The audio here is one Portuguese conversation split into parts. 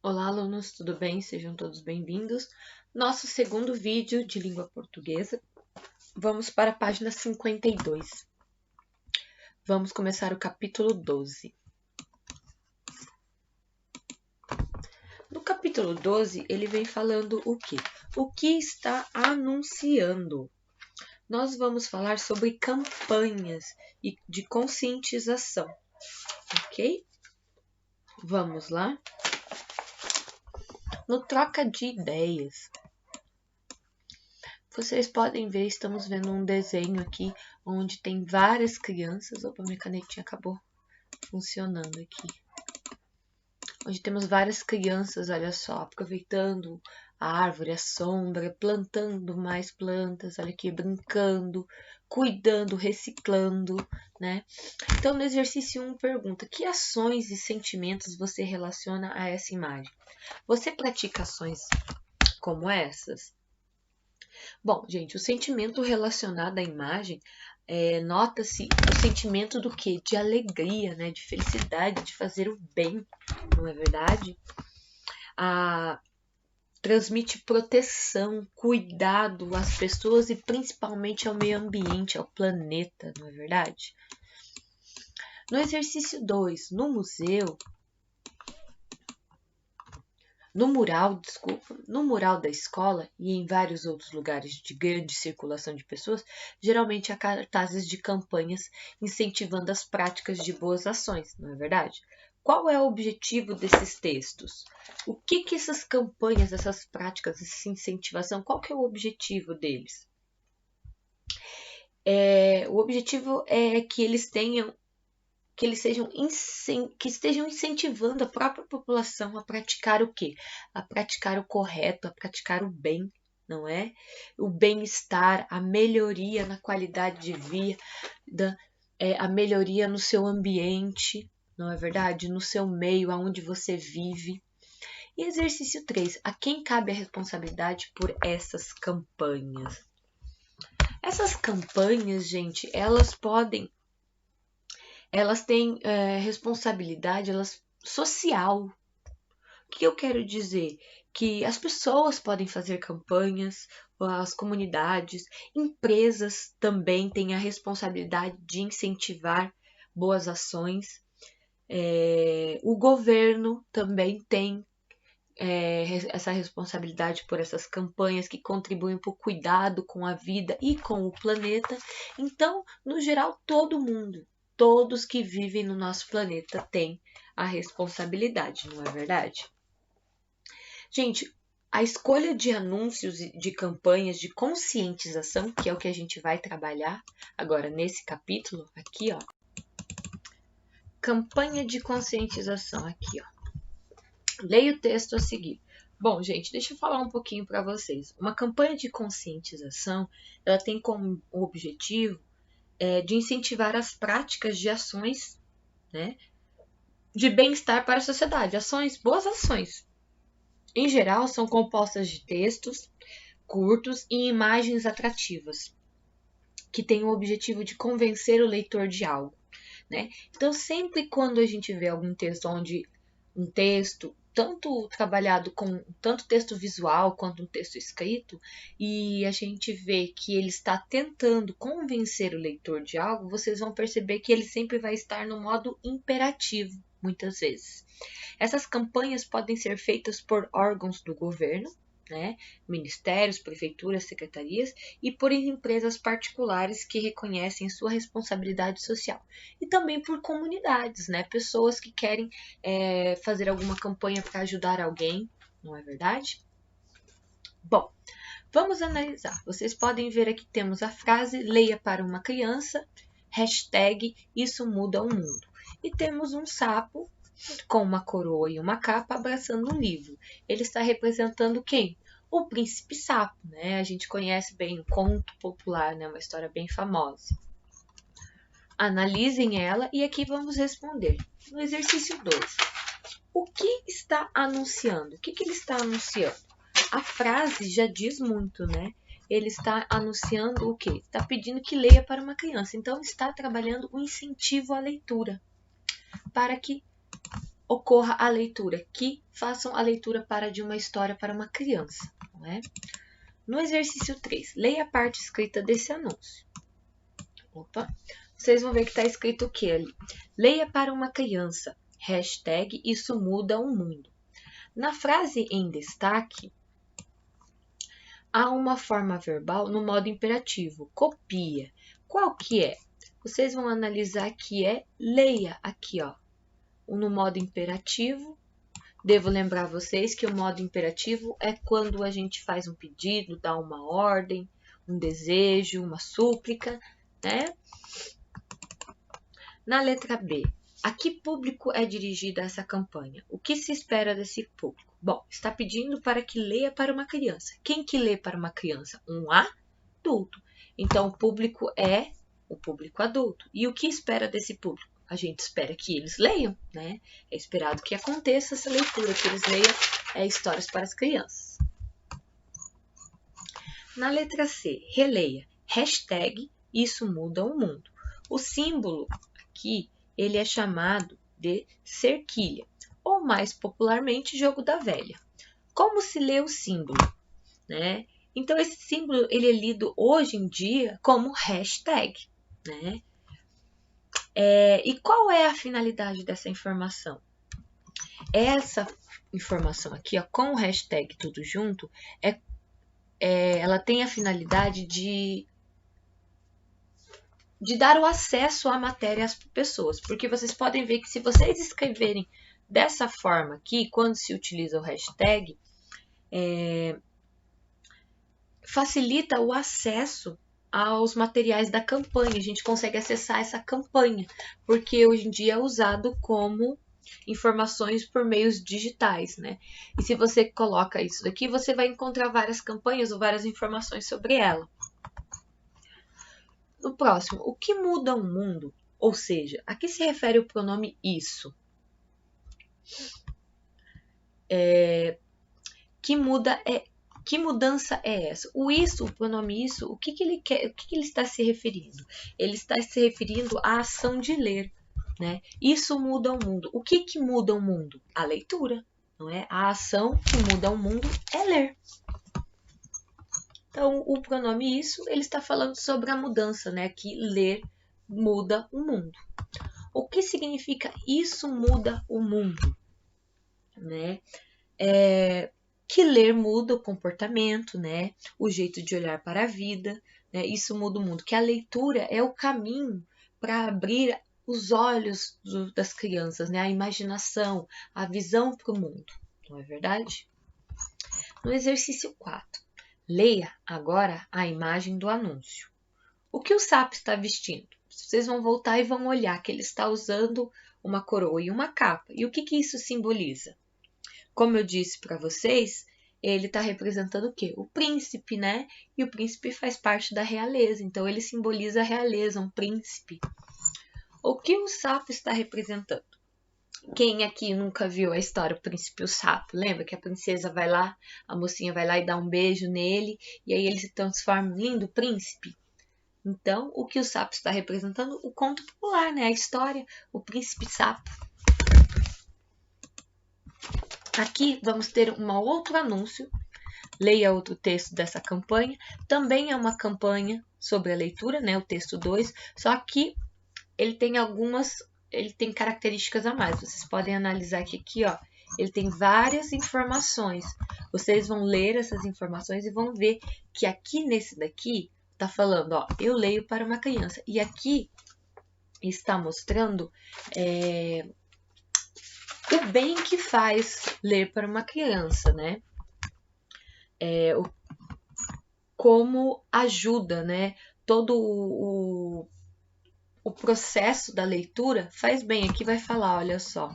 Olá, alunos, tudo bem? Sejam todos bem-vindos. Nosso segundo vídeo de língua portuguesa. Vamos para a página 52. Vamos começar o capítulo 12. No capítulo 12, ele vem falando o quê? O que está anunciando? Nós vamos falar sobre campanhas de conscientização, ok? Vamos lá? No troca de ideias, vocês podem ver, estamos vendo um desenho aqui, onde tem várias crianças. Opa, minha canetinha acabou funcionando aqui. Onde temos várias crianças, olha só, aproveitando a árvore, a sombra, plantando mais plantas, olha aqui, brincando, cuidando, reciclando, né? Então, no exercício 1, pergunta: que ações e sentimentos você relaciona a essa imagem? Você pratica ações como essas? Bom, gente, o sentimento relacionado à imagem, nota-se o sentimento do quê? De alegria, né? De felicidade, de fazer o bem, não é verdade? Transmite proteção, cuidado às pessoas e principalmente ao meio ambiente, ao planeta, não é verdade? No exercício 2, no mural da escola e em vários outros lugares de grande circulação de pessoas, geralmente há cartazes de campanhas incentivando as práticas de boas ações, não é verdade? Qual é o objetivo desses textos? O que essas campanhas, essas práticas, essa incentivação, qual que é o objetivo deles? O objetivo é que eles tenham que estejam incentivando a própria população a praticar o quê? A praticar o correto, a praticar o bem, não é? O bem-estar, a melhoria na qualidade de vida, a melhoria no seu ambiente, não é verdade? No seu meio, aonde você vive. E exercício 3, a quem cabe a responsabilidade por essas campanhas? Essas campanhas, gente, elas têm responsabilidade social. O que eu quero dizer? Que as pessoas podem fazer campanhas, as comunidades, empresas também têm a responsabilidade de incentivar boas ações. O governo também tem essa responsabilidade por essas campanhas que contribuem para o cuidado com a vida e com o planeta. Então, no geral, todo mundo, todos que vivem no nosso planeta têm a responsabilidade, não é verdade? Gente, a escolha de anúncios e de campanhas de conscientização, que é o que a gente vai trabalhar agora nesse capítulo, aqui, ó. Campanha de conscientização, aqui, ó. Leia o texto a seguir. Bom, gente, deixa eu falar um pouquinho para vocês. Uma campanha de conscientização, ela tem como objetivo de incentivar as práticas de ações, né, de bem-estar para a sociedade. Boas ações. Em geral, são compostas de textos curtos e imagens atrativas, que têm o objetivo de convencer o leitor de algo, né? Então, sempre quando a gente vê algum texto onde um texto tanto trabalhado com tanto texto visual quanto um texto escrito, e a gente vê que ele está tentando convencer o leitor de algo, vocês vão perceber que ele sempre vai estar no modo imperativo, muitas vezes. Essas campanhas podem ser feitas por órgãos do governo, né, ministérios, prefeituras, secretarias e por empresas particulares que reconhecem sua responsabilidade social. E também por comunidades, né, pessoas que querem fazer alguma campanha para ajudar alguém, não é verdade? Bom, vamos analisar. Vocês podem ver aqui temos a frase leia para uma criança, hashtag isso muda o mundo. E temos um sapo com uma coroa e uma capa abraçando um livro. Ele está representando quem? O Príncipe Sapo, né? A gente conhece bem o conto popular, né? Uma história bem famosa. Analisem ela e aqui vamos responder. No exercício 2, o que está anunciando? O que ele está anunciando? A frase já diz muito, né? Ele está anunciando o quê? Está pedindo que leia para uma criança. Então, está trabalhando o incentivo à leitura, para que ocorra a leitura, que façam a leitura de uma história para uma criança. Não é? No exercício 3, leia a parte escrita desse anúncio. Opa, vocês vão ver que está escrito o que ali? Leia para uma criança, hashtag isso muda o mundo. Na frase em destaque, há uma forma verbal no modo imperativo, copia. Qual que é? Vocês vão analisar que é leia aqui, ó. No modo imperativo, devo lembrar vocês que o modo imperativo é quando a gente faz um pedido, dá uma ordem, um desejo, uma súplica, né? Na letra B, a que público é dirigida essa campanha? O que se espera desse público? Bom, está pedindo para que leia para uma criança. Quem que lê para uma criança? Um adulto. Então, o público é o público adulto. E o que espera desse público? A gente espera que eles leiam, né? É esperado que aconteça essa leitura, que eles leiam histórias para as crianças. Na letra C, releia. Hashtag isso muda o mundo. O símbolo aqui, ele é chamado de cerquilha, ou mais popularmente, jogo da velha. Como se lê o símbolo, né? Então, esse símbolo, ele é lido hoje em dia como hashtag, né? E qual é a finalidade dessa informação? Essa informação aqui, ó, com o hashtag tudo junto, ela tem a finalidade de dar o acesso à matéria às pessoas, porque vocês podem ver que se vocês escreverem dessa forma aqui, quando se utiliza o hashtag, facilita o acesso aos materiais da campanha, a gente consegue acessar essa campanha, porque hoje em dia é usado como informações por meios digitais, né? E se você coloca isso daqui, você vai encontrar várias campanhas ou várias informações sobre ela. No próximo, o que muda o mundo? Ou seja, a que se refere o pronome isso? Que mudança é essa? O isso, o pronome isso, o que ele quer? O que ele está se referindo? Ele está se referindo à ação de ler, né? Isso muda o mundo. O que muda o mundo? A leitura, não é? A ação que muda o mundo é ler. Então, o pronome isso, ele está falando sobre a mudança, né? Que ler muda o mundo. O que significa isso muda o mundo? Né? Que ler muda o comportamento, né? O jeito de olhar para a vida, né? Isso muda o mundo. Que a leitura é o caminho para abrir os olhos das crianças, né? A imaginação, a visão para o mundo. Não é verdade? No exercício 4, leia agora a imagem do anúncio. O que o sapo está vestindo? Vocês vão voltar e vão olhar que ele está usando uma coroa e uma capa. E o que isso simboliza? Como eu disse para vocês, ele está representando o quê? O príncipe, né? E o príncipe faz parte da realeza, então ele simboliza a realeza, um príncipe. O que o sapo está representando? Quem aqui nunca viu a história O Príncipe e o Sapo? Lembra que a princesa vai lá, a mocinha vai lá e dá um beijo nele, e aí ele se transforma em um lindo príncipe? Então, o que o sapo está representando? O conto popular, né? A história, o príncipe sapo. Aqui vamos ter um outro anúncio. Leia outro texto dessa campanha. Também é uma campanha sobre a leitura, né? O texto 2, só que ele tem características a mais. Vocês podem analisar que aqui, ó, ele tem várias informações. Vocês vão ler essas informações e vão ver que aqui nesse daqui tá falando, ó, eu leio para uma criança. E aqui está mostrando o bem que faz ler para uma criança, né? Como ajuda, né? Todo o processo da leitura faz bem. Aqui vai falar, olha só,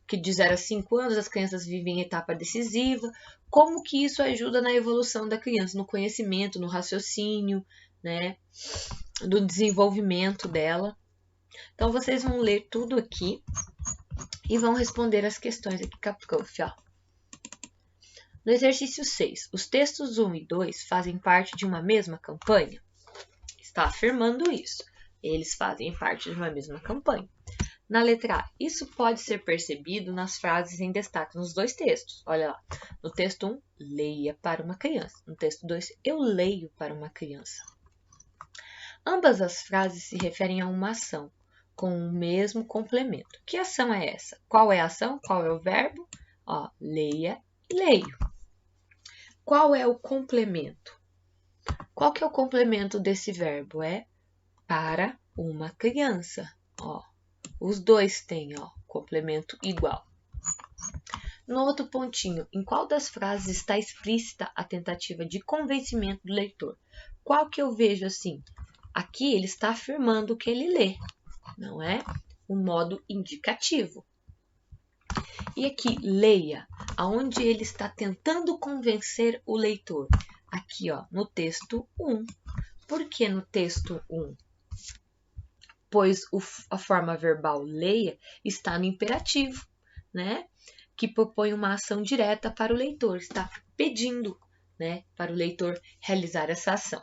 que de 0 a 5 anos as crianças vivem em etapa decisiva. Como que isso ajuda na evolução da criança, no conhecimento, no raciocínio, né? Do desenvolvimento dela. Então, vocês vão ler tudo aqui e vão responder as questões aqui com a prof, ó. No exercício 6, os textos 1 e 2 fazem parte de uma mesma campanha? Está afirmando isso. Eles fazem parte de uma mesma campanha. Na letra A, isso pode ser percebido nas frases em destaque, nos dois textos. Olha lá, no texto 1, leia para uma criança. No texto 2, eu leio para uma criança. Ambas as frases se referem a uma ação, com o mesmo complemento. Que ação é essa? Qual é a ação? Qual é o verbo? Ó, leia e leio. Qual é o complemento? Qual que é o complemento desse verbo? É para uma criança. Ó, os dois têm, ó, complemento igual. No outro pontinho, em qual das frases está explícita a tentativa de convencimento do leitor? Qual que eu vejo assim? Aqui ele está afirmando o que ele lê, não é? O modo indicativo. E aqui, leia, aonde ele está tentando convencer o leitor? Aqui, ó, no texto 1. Por que no texto 1? Pois a forma verbal leia está no imperativo, né? Que propõe uma ação direta para o leitor, está pedindo, né, para o leitor realizar essa ação.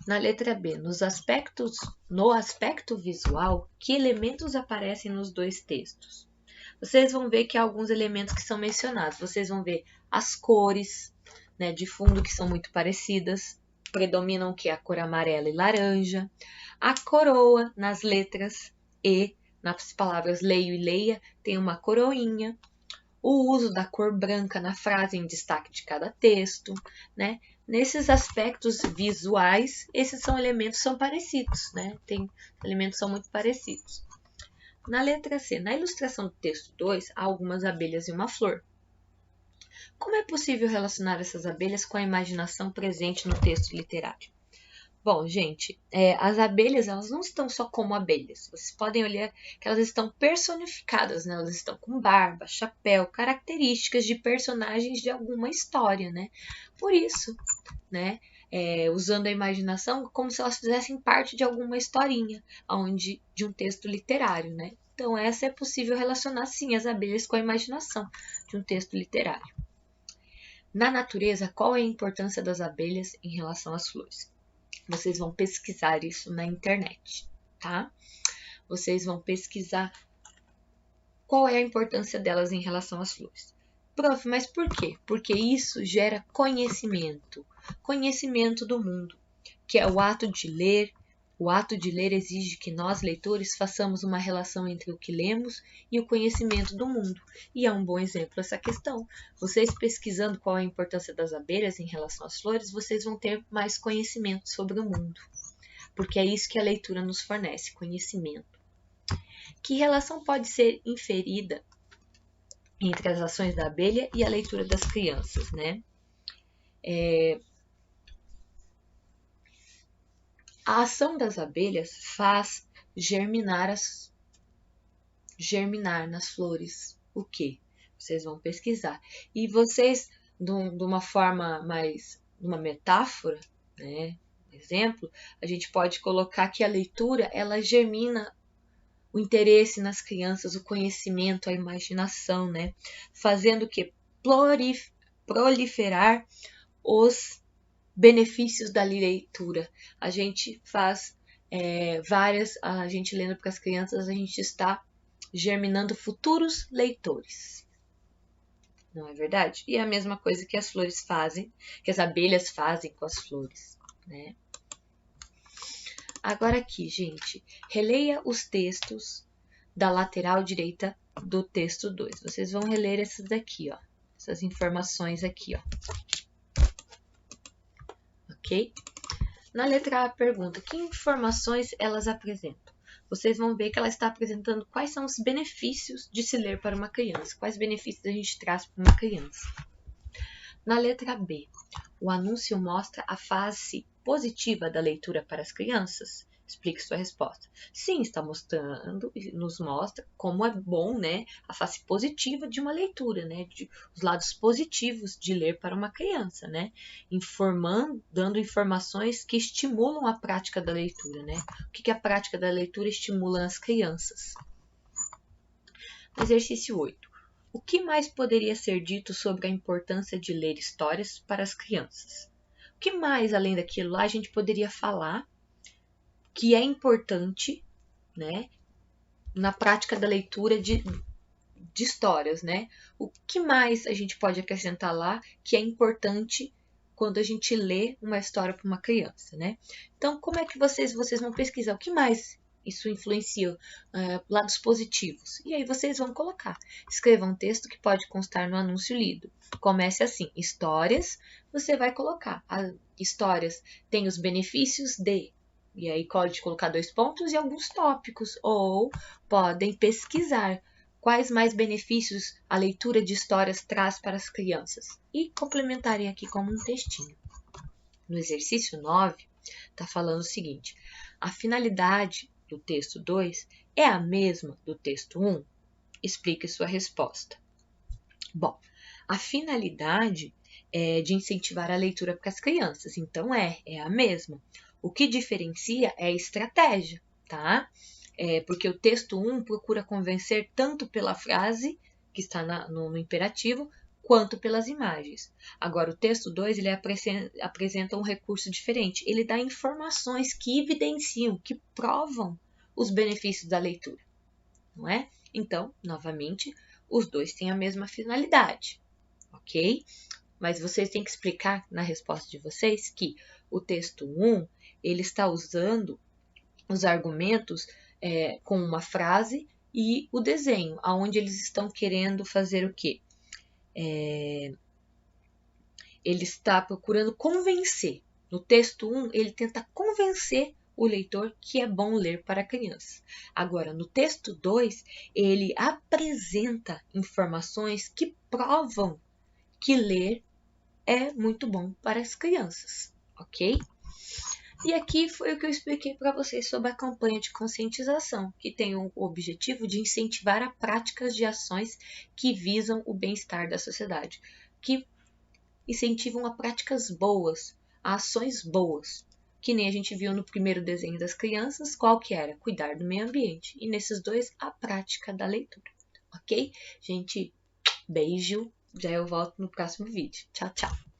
Na letra B, no aspecto visual, que elementos aparecem nos dois textos? Vocês vão ver que há alguns elementos que são mencionados. Vocês vão ver as cores, né, de fundo que são muito parecidas. Predominam o que? A cor amarela e laranja. A coroa nas letras E, nas palavras leio e leia, tem uma coroinha. O uso da cor branca na frase em destaque de cada texto, né? Nesses aspectos visuais, esses são elementos são parecidos, né? Elementos são muito parecidos. Na letra C, na ilustração do texto 2, há algumas abelhas e uma flor. Como é possível relacionar essas abelhas com a imaginação presente no texto literário? Bom, gente, as abelhas elas não estão só como abelhas. Vocês podem olhar que elas estão personificadas, né? Elas estão com barba, chapéu, características de personagens de alguma história, né? Por isso, né? Usando a imaginação como se elas fizessem parte de alguma historinha, de um texto literário, né? Então, essa é possível relacionar, sim, as abelhas com a imaginação de um texto literário. Na natureza, qual é a importância das abelhas em relação às flores? Vocês vão pesquisar isso na internet, tá? Vocês vão pesquisar qual é a importância delas em relação às flores. Prof, mas por quê? Porque isso gera conhecimento do mundo, que é o ato de ler. O ato de ler exige que nós, leitores, façamos uma relação entre o que lemos e o conhecimento do mundo. E é um bom exemplo essa questão. Vocês pesquisando qual é a importância das abelhas em relação às flores, vocês vão ter mais conhecimento sobre o mundo. Porque é isso que a leitura nos fornece, conhecimento. Que relação pode ser inferida entre as ações da abelha e a leitura das crianças, né? A ação das abelhas faz germinar nas flores. O quê? Vocês vão pesquisar. E vocês, de uma forma mais, uma metáfora, né? Exemplo, a gente pode colocar que a leitura, ela germina o interesse nas crianças, o conhecimento, a imaginação, né? Fazendo que proliferar os benefícios da leitura. A gente faz a gente lendo para as crianças, a gente está germinando futuros leitores. Não é verdade? E é a mesma coisa que as flores fazem, que as abelhas fazem com as flores, né? Agora aqui, gente, releia os textos da lateral direita do texto 2. Vocês vão reler esses daqui, ó. Essas informações aqui, ó. Ok? Na letra A, pergunta, que informações elas apresentam? Vocês vão ver que ela está apresentando quais são os benefícios de se ler para uma criança. Quais benefícios a gente traz para uma criança. Na letra B, o anúncio mostra a face positiva da leitura para as crianças? Explique sua resposta. Sim, está mostrando, nos mostra como é bom, né, a face positiva de uma leitura, né, os lados positivos de ler para uma criança, né, dando informações que estimulam a prática da leitura, né. O que a prática da leitura estimula nas crianças? Exercício 8. O que mais poderia ser dito sobre a importância de ler histórias para as crianças? O que mais, além daquilo lá, a gente poderia falar que é importante, né, na prática da leitura de histórias, né? O que mais a gente pode acrescentar lá que é importante quando a gente lê uma história para uma criança, né? Então, como é que vocês vão pesquisar? O que mais isso influencia lados positivos? E aí vocês vão colocar. Escreva um texto que pode constar no anúncio lido. Comece assim, histórias, você vai colocar. Histórias têm os benefícios de... E aí pode colocar 2 pontos e alguns tópicos. Ou podem pesquisar quais mais benefícios a leitura de histórias traz para as crianças. E complementarem aqui como um textinho. No exercício 9, está falando o seguinte: a finalidade do texto 2 é a mesma do texto 1? Explique sua resposta. Bom, a finalidade é de incentivar a leitura para as crianças, então é a mesma. O que diferencia é a estratégia, tá? Porque o texto 1 procura convencer tanto pela frase, que está no imperativo, quanto pelas imagens. Agora, o texto 2 ele apresenta um recurso diferente. Ele dá informações que evidenciam, que provam os benefícios da leitura, não é? Então, novamente, os dois têm a mesma finalidade, ok? Mas vocês têm que explicar na resposta de vocês que o texto 1 ele está usando os argumentos com uma frase e o desenho, aonde eles estão querendo fazer o quê? Ele está procurando convencer. No texto 1, ele tenta convencer o leitor que é bom ler para crianças. Agora, no texto 2, ele apresenta informações que provam que ler é muito bom para as crianças, ok? E aqui foi o que eu expliquei para vocês sobre a campanha de conscientização, que tem o objetivo de incentivar a práticas de ações que visam o bem-estar da sociedade, que incentivam a práticas boas, a ações boas, que nem a gente viu no primeiro desenho das crianças, qual que era? Cuidar do meio ambiente. E nesses dois, a prática da leitura, ok? Gente, beijo, já eu volto no próximo vídeo. Tchau, tchau!